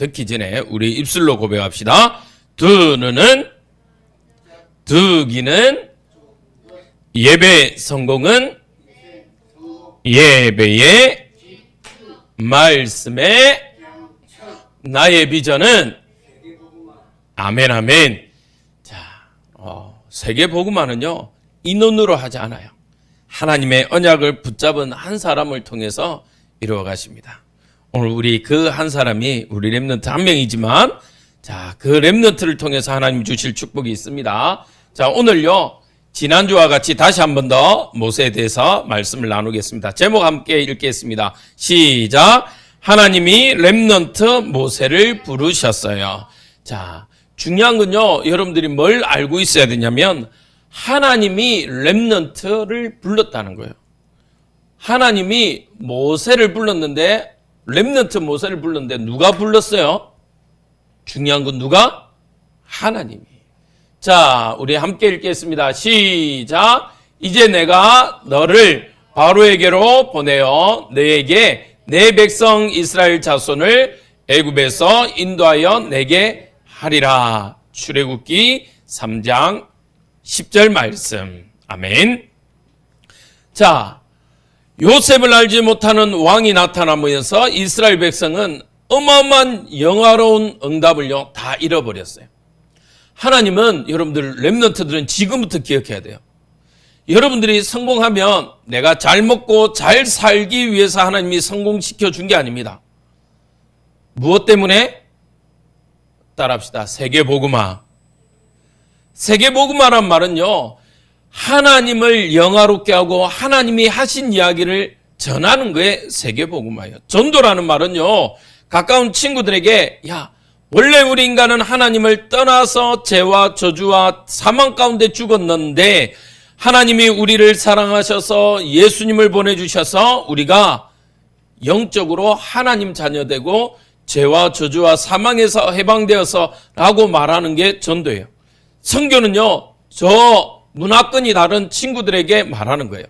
듣기 전에 우리 입술로 고백합시다. 두는 듣기는 예배 성공은 예배의 말씀에 나의 비전은 아멘 아멘. 자, 세계복음화는요 인원으로 하지 않아요. 하나님의 언약을 붙잡은 한 사람을 통해서 이루어 가십니다. 오늘 우리 그 한 사람이 우리 렘넌트 한 명이지만 자, 그 렘넌트를 통해서 하나님 주실 축복이 있습니다. 자, 오늘요 지난주와 같이 다시 한 번 더 모세에 대해서 말씀을 나누겠습니다. 제목 함께 읽겠습니다. 시작. 하나님이 렘넌트 모세를 부르셨어요. 자, 중요한 건요 여러분들이 뭘 알고 있어야 되냐면 하나님이 렘넌트를 불렀다는 거예요. 하나님이 모세를 불렀는데 렘넌트 모세를 불렀는데 누가 불렀어요? 중요한 건 누가? 하나님이. 자, 우리 함께 읽겠습니다. 시작. 이제 내가 너를 바로에게로 보내어 너에게 내 백성 이스라엘 자손을 애굽에서 인도하여 내게 하리라. 출애굽기 3장 10절 말씀. 아멘. 자, 요셉을 알지 못하는 왕이 나타나면서 이스라엘 백성은 어마어마한 영화로운 응답을요 다 잃어버렸어요. 하나님은 여러분들 렘넌트들은 지금부터 기억해야 돼요. 여러분들이 성공하면 내가 잘 먹고 잘 살기 위해서 하나님이 성공시켜 준 게 아닙니다. 무엇 때문에? 따라합시다. 세계복음화. 세계복음화란 말은요 하나님을 영화롭게 하고 하나님이 하신 이야기를 전하는 거에 세계복음화예요. 전도라는 말은요 가까운 친구들에게 야 원래 우리 인간은 하나님을 떠나서 죄와 저주와 사망 가운데 죽었는데 하나님이 우리를 사랑하셔서 예수님을 보내주셔서 우리가 영적으로 하나님 자녀되고 죄와 저주와 사망에서 해방되어서 라고 말하는 게 전도예요. 선교는요 저 문화권이 다른 친구들에게 말하는 거예요.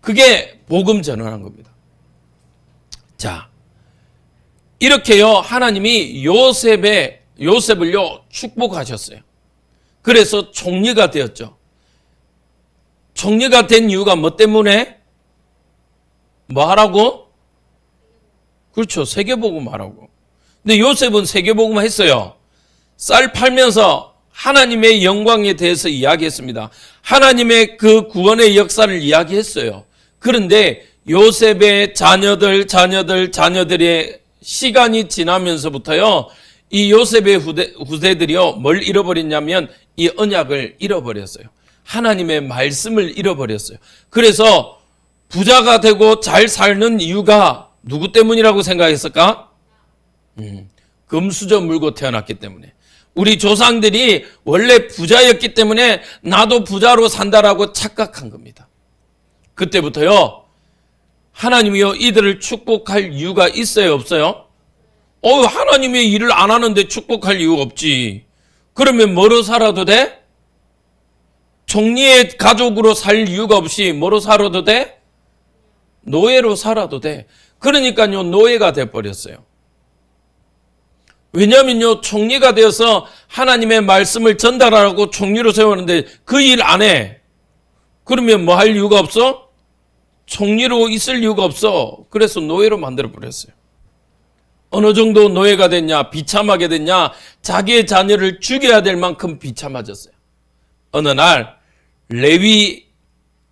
그게 복음 전하는 겁니다. 자, 이렇게요 하나님이 요셉을요 축복하셨어요. 그래서 총리가 되었죠. 총리가 된 이유가 뭐 때문에? 뭐 하라고? 그렇죠. 세계복음 하라고. 근데 요셉은 세계복음 했어요. 쌀 팔면서 하나님의 영광에 대해서 이야기했습니다. 하나님의 그 구원의 역사를 이야기했어요. 그런데 요셉의 자녀들의 시간이 지나면서부터요, 이 요셉의 후대들이요, 뭘 잃어버렸냐면 이 언약을 잃어버렸어요. 하나님의 말씀을 잃어버렸어요. 그래서 부자가 되고 잘 사는 이유가 누구 때문이라고 생각했을까? 금수저 물고 태어났기 때문에. 우리 조상들이 원래 부자였기 때문에 나도 부자로 산다라고 착각한 겁니다. 그때부터요, 하나님이요, 이들을 축복할 이유가 있어요, 없어요? 하나님의 일을 안 하는데 축복할 이유가 없지. 그러면 뭐로 살아도 돼? 총리의 가족으로 살 이유가 없이 뭐로 살아도 돼? 노예로 살아도 돼. 그러니까요, 노예가 돼버렸어요. 왜냐면요, 총리가 되어서 하나님의 말씀을 전달하라고 총리로 세우는데 그 일 안 해. 그러면 뭐 할 이유가 없어? 총리로 있을 이유가 없어. 그래서 노예로 만들어버렸어요. 어느 정도 노예가 됐냐, 비참하게 됐냐, 자기의 자녀를 죽여야 될 만큼 비참해졌어요. 어느 날 레위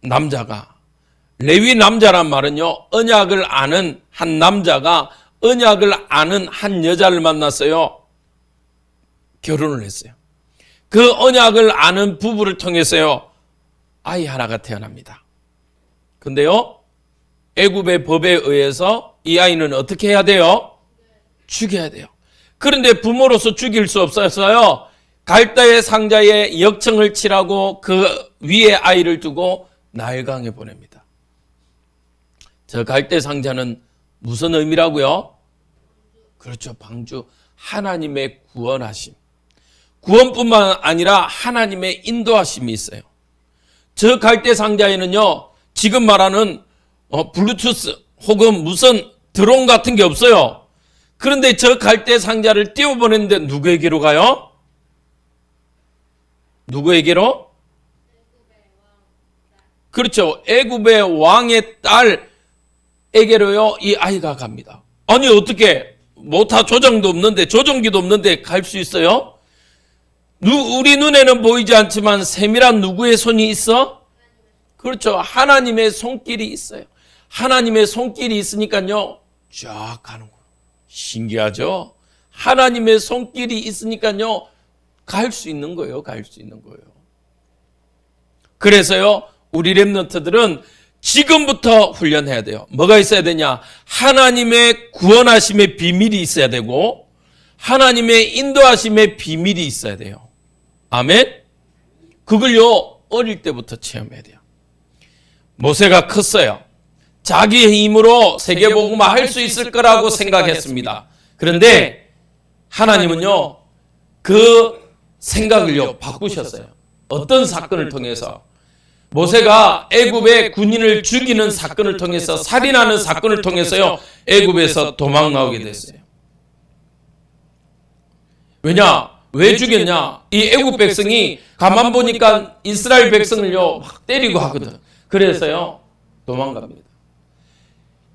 남자란 말은요, 언약을 아는 한 남자가 언약을 아는 한 여자를 만났어요. 결혼을 했어요. 그 언약을 아는 부부를 통해서요, 아이 하나가 태어납니다. 근데요, 애굽의 법에 의해서 이 아이는 어떻게 해야 돼요? 죽여야 돼요. 그런데 부모로서 죽일 수 없어서요, 갈대의 상자에 역청을 칠하고 그 위에 아이를 두고 나일강에 보냅니다. 저 갈대 상자는 무슨 의미라고요? 그렇죠. 방주. 하나님의 구원하심. 구원뿐만 아니라 하나님의 인도하심이 있어요. 저 갈대 상자에는요, 지금 말하는 블루투스 혹은 무슨 드론 같은 게 없어요. 그런데 저 갈대 상자를 띄워보냈는데 누구에게로 가요? 누구에게로? 그렇죠. 애굽의 왕의 딸에게로요, 이 아이가 갑니다. 아니, 어떻게, 뭐 다 조정도 없는데, 조정기도 없는데 갈 수 있어요? 우리 눈에는 보이지 않지만 세밀한 누구의 손이 있어? 그렇죠. 하나님의 손길이 있어요. 하나님의 손길이 있으니까요, 쫙 가는 거예요. 신기하죠? 하나님의 손길이 있으니까요, 갈 수 있는 거예요. 갈 수 있는 거예요. 그래서요, 우리 렘넌트들은 지금부터 훈련해야 돼요. 뭐가 있어야 되냐? 하나님의 구원하심의 비밀이 있어야 되고, 하나님의 인도하심의 비밀이 있어야 돼요. 아멘? 그걸요, 어릴 때부터 체험해야 돼요. 모세가 컸어요. 자기의 힘으로 세계복음화 할 수 있을 거라고 생각했습니다. 그런데 하나님은요, 그 생각을요, 바꾸셨어요. 어떤 사건을 통해서? 모세가 애굽의 군인을 죽이는 사건을 통해서, 살인하는 사건을 통해서요, 애굽에서 도망나오게 됐어요. 왜냐? 왜 죽였냐? 이 애굽 백성이 가만 보니까 이스라엘 백성을요, 막 때리고 하거든. 그래서요, 도망갑니다.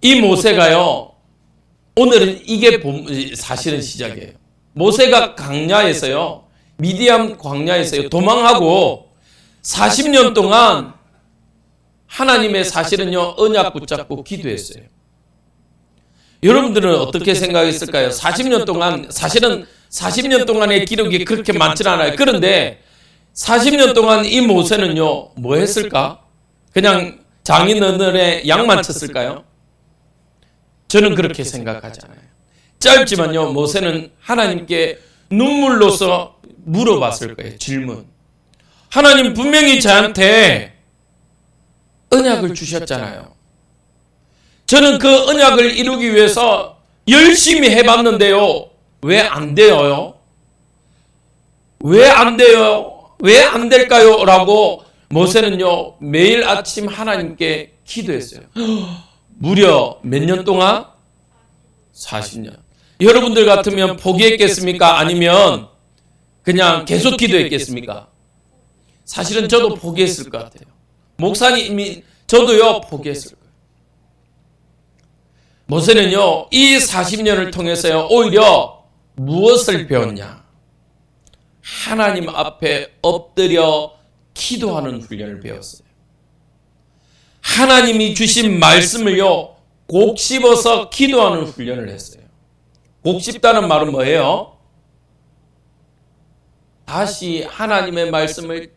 이 모세가요, 오늘은 이게 사실은 시작이에요. 모세가 광야에서요, 미디안 광야에서요, 도망하고 40년 동안 하나님의 사실은요, 언약 붙잡고 기도했어요. 여러분들은 어떻게 생각했을까요? 40년 동안, 사실은 40년 동안의 기록이 그렇게 많지 않아요. 그런데 40년 동안 이 모세는요, 뭐 했을까? 그냥 장인어른의 양만 쳤을까요? 저는 그렇게 생각하잖아요. 짧지만요, 모세는 하나님께 눈물로서 물어봤을 거예요. 질문. 하나님 분명히 저한테 언약을 주셨잖아요. 저는 그 언약을 이루기 위해서 열심히 해봤는데요. 왜 안 돼요? 왜 안 돼요? 왜 안 될까요? 라고 모세는요, 매일 아침 하나님께 기도했어요. 무려 몇 년 동안? 40년. 여러분들 같으면 포기했겠습니까? 아니면 그냥 계속 기도했겠습니까? 사실은 저도 포기했을 것 같아요. 목사님이, 저도요, 포기했을 거예요. 모세는요, 이 40년을 통해서요, 오히려 무엇을 배웠냐? 하나님 앞에 엎드려 기도하는 훈련을 배웠어요. 하나님이 주신 말씀을요, 곡 씹어서 기도하는 훈련을 했어요. 곡 씹다는 말은 뭐예요? 다시 하나님의 말씀을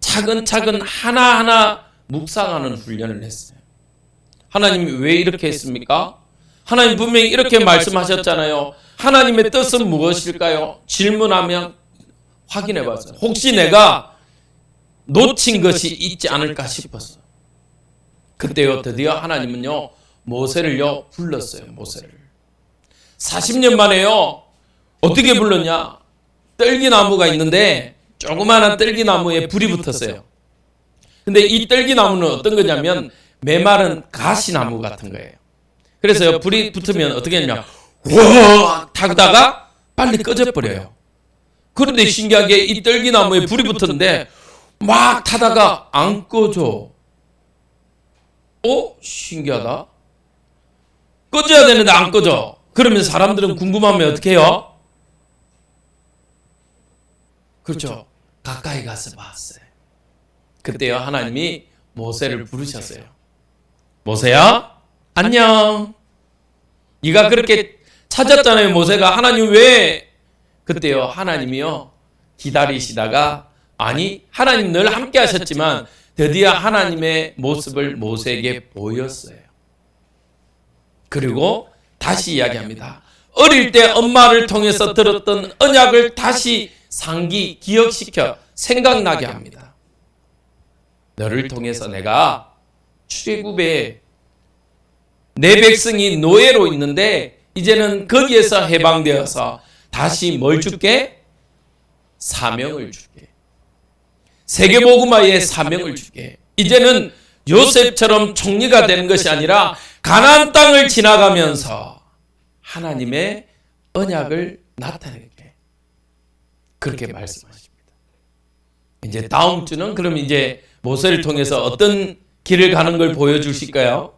차근차근 하나하나 묵상하는 훈련을 했어요. 하나님이 왜 이렇게 했습니까? 하나님 분명히 이렇게 말씀하셨잖아요. 하나님의 뜻은 무엇일까요? 질문하면 확인해 봤어요. 혹시 내가 놓친 것이 있지 않을까 싶었어. 그때요, 드디어 하나님은요, 모세를요, 불렀어요. 모세를. 40년 만에요, 어떻게 불렀냐? 떨기나무가 있는데 조그마한 떨기나무에 불이 붙었어요. 근데 이 떨기나무는 어떤 거냐면 메마른 가시나무 같은 거예요. 그래서 불이 붙으면 어떻게 하냐? 확 타다가 빨리 꺼져버려요. 그런데 신기하게 이 떨기나무에 불이 붙었는데 막 타다가 안 꺼져. 신기하다. 꺼져야 되는데 안 꺼져. 그러면 사람들은 궁금하면 어떻게 해요? 그렇죠. 가까이 가서 봤어요. 그때요, 하나님이 모세를 부르셨어요. 모세야, 안녕. 네가 그렇게 찾았잖아요, 모세가. 하나님 왜? 그때요, 하나님이요, 기다리시다가, 아니, 하나님 늘 함께 하셨지만 드디어 하나님의 모습을 모세에게 보였어요. 그리고 다시 이야기합니다. 어릴 때 엄마를 통해서 들었던 언약을 다시 상기, 기억시켜 생각나게 합니다. 너를 통해서 내가 출애굽에 내 백성이 노예로 있는데 이제는 거기에서 해방되어서 다시 뭘 줄게? 사명을 줄게. 세계복음화의 사명을 줄게. 이제는 요셉처럼 총리가 되는 것이 아니라 가나안 땅을 지나가면서 하나님의 언약을 나타내게 그렇게 말씀하십니다. 이제 다음 주는 그럼 이제 모세를 통해서 어떤 길을 가는 걸 보여주실까요?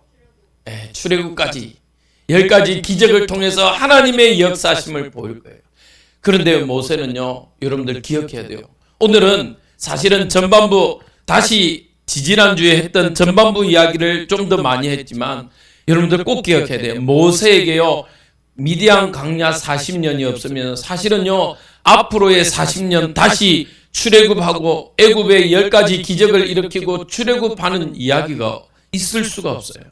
네, 출애굽까지 10가지 기적을 통해서 하나님의 역사심을 보일 거예요. 그런데 모세는요, 여러분들 기억해야 돼요. 오늘은 사실은 전반부 다시 지지난주에 했던 전반부 이야기를 좀 더 많이 했지만 여러분들 꼭 기억해야 돼요. 모세에게요, 미디안 광야 40년이 없으면 사실은요, 앞으로의 40년 다시 출애굽하고 애굽의 10가지 기적을 일으키고 출애굽하는 이야기가 있을 수가 없어요.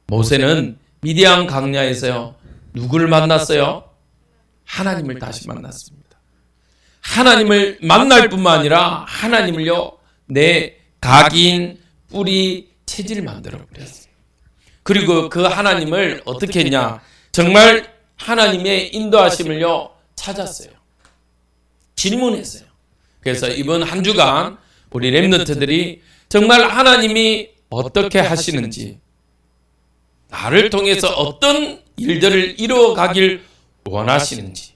모세는 미디안 광야에서요, 누구를 만났어요? 하나님을 다시 만났습니다. 하나님을 만날 뿐만 아니라 하나님을요, 내 각인, 뿌리, 체질 만들어 버렸어요. 그리고 그 하나님을 어떻게 했냐? 정말 하나님의 인도하심을요, 찾았어요. 질문했어요. 그래서 이번 한 주간 우리 렘넌트들이 정말 하나님이 어떻게 하시는지, 나를 통해서 어떤 일들을 이루어가길 원하시는지.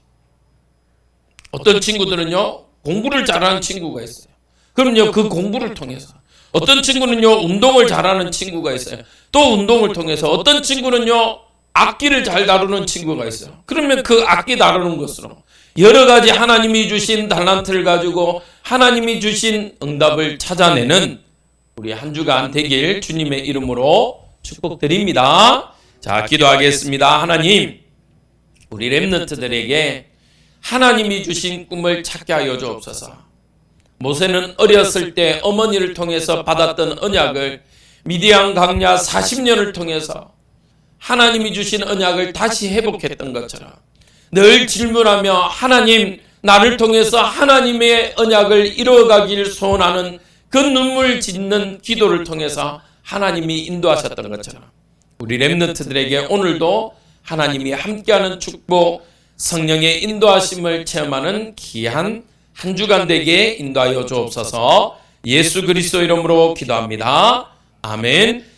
어떤 친구들은요, 공부를 잘하는 친구가 있어요. 그럼요, 그 공부를 통해서. 어떤 친구는요, 운동을 잘하는 친구가 있어요. 또 운동을 통해서. 어떤 친구는요, 악기를 잘 다루는 친구가 있어요. 그러면 그 악기 다루는 것으로 여러 가지 하나님이 주신 달란트를 가지고 하나님이 주신 응답을 찾아내는 우리 한 주간 되길 주님의 이름으로 축복드립니다. 자, 기도하겠습니다. 하나님, 우리 렘넌트들에게 하나님이 주신 꿈을 찾게 하여 주옵소서. 모세는 어렸을 때 어머니를 통해서 받았던 언약을 미디안 광야 40년을 통해서 하나님이 주신 언약을 다시 회복했던 것처럼 늘 질문하며 하나님, 나를 통해서 하나님의 언약을 이루어가길 소원하는 그 눈물 짓는 기도를 통해서 하나님이 인도하셨던 것처럼 우리 렘넌트들에게 오늘도 하나님이 함께하는 축복, 성령의 인도하심을 체험하는 귀한 한 주간 되게 인도하여 주옵소서. 예수 그리스도 이름으로 기도합니다. 아멘.